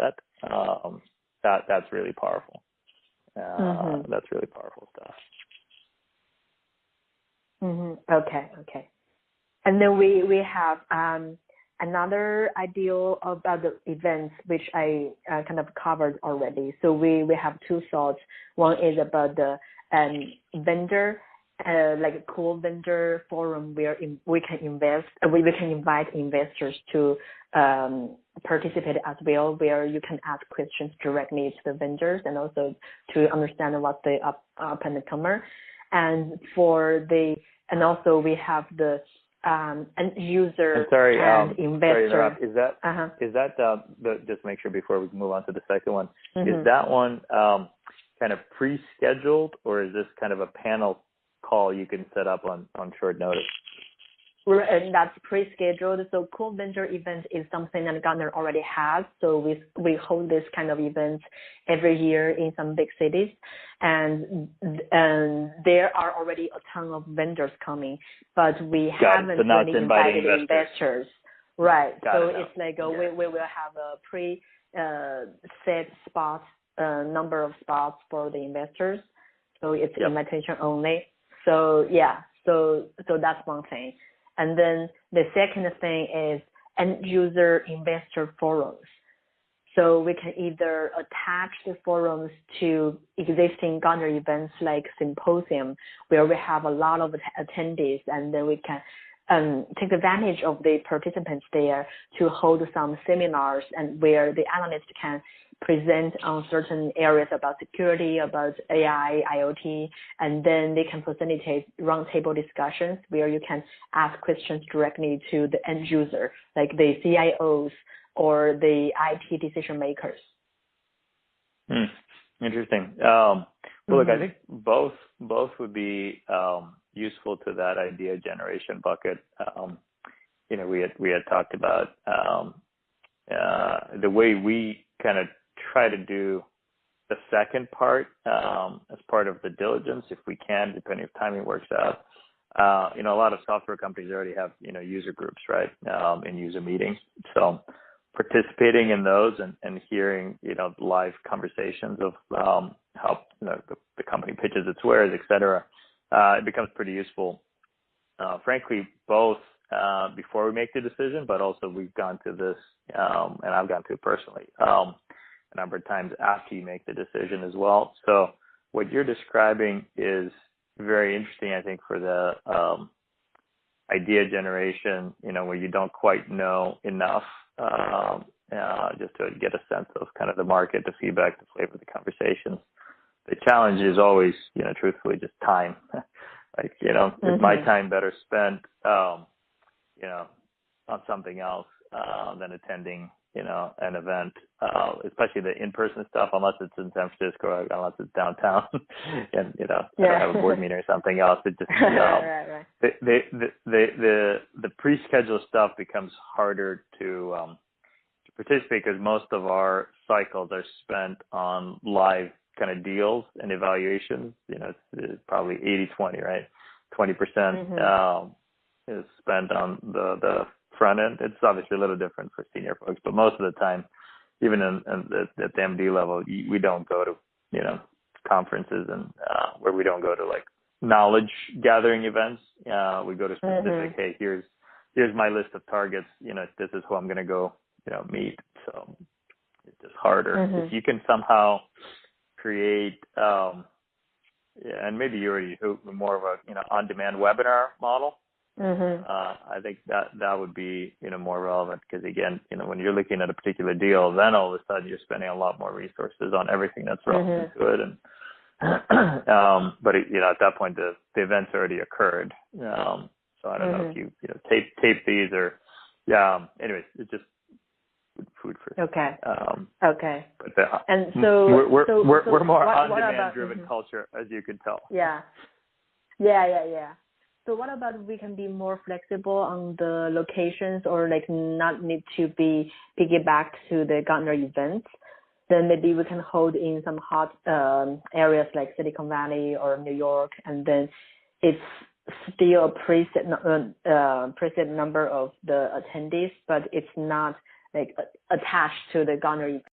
set, that's really powerful. That's really powerful stuff. Okay. And then we have another ideal about the events, which I kind of covered already. So we have two thoughts. One is about the vendor, like a cool vendor forum where we can invite investors to participate as well, where you can ask questions directly to the vendors and also to understand what's the up and comer. And also we have the end user and investor. Is that just make sure before we move on to the second one, is that one kind of pre-scheduled, or is this kind of a panel call you can set up on short notice? And that's pre-scheduled. So cool vendor event is something that Gartner already has. So we hold this kind of events every year in some big cities, and there are already a ton of vendors coming, but we haven't really invited investors. Right. It's like we will have a set spots, number of spots for the investors. So it's invitation only. So that's one thing. And then the second thing is end user investor forums. So we can either attach the forums to existing Gartner events like symposium, where we have a lot of attendees, and then we can take advantage of the participants there to hold some seminars, and where the analysts can present on certain areas about security, about AI, IoT, and then they can facilitate roundtable discussions where you can ask questions directly to the end user, like the CIOs or the IT decision makers. Interesting. Well, look, I think both would be useful to that idea generation bucket. We had talked about the way we kind of try to do the second part as part of the diligence, if we can, depending if timing works out. A lot of software companies already have user groups, right, in user meetings. So participating in those and hearing live conversations of how the company pitches its wares, et cetera, it becomes pretty useful. Frankly, both before we make the decision, but also we've gone to this, and I've gone to it personally, a number of times after you make the decision as well. So what you're describing is very interesting, I think, for the idea generation, where you don't quite know enough, just to get a sense of kind of the market, the feedback, the flavor of the conversations. The challenge is always, truthfully, just time. Like, is my time better spent, on something else than attending, an event, especially the in-person stuff, unless it's in San Francisco, unless it's downtown, and I have a board meeting or something else. It just right. The pre-scheduled stuff becomes harder to participate, because most of our cycles are spent on live kind of deals and evaluations. It's probably 80-20, right? 20% is spent on the front end. It's obviously a little different for senior folks, but most of the time, even at the MD level, we don't go to conferences and where we don't go to like knowledge gathering events. We go to specific. Hey, here's my list of targets. This is who I'm going to go meet. So it's just harder. If you can somehow create and maybe you already do more of a on-demand webinar model. I think that would be more relevant, because again, when you're looking at a particular deal, then all of a sudden you're spending a lot more resources on everything that's relevant to it, and but at that point the event's already occurred. So I don't know if you tape these or anyways, it's just food for okay. But and so we're more on-demand driven culture, as you can tell. Yeah. So what about we can be more flexible on the locations, or like not need to be piggybacked to the Gartner events? Then maybe we can hold in some hot areas like Silicon Valley or New York, and then it's still a preset number of the attendees, but it's not like attached to the Gartner event.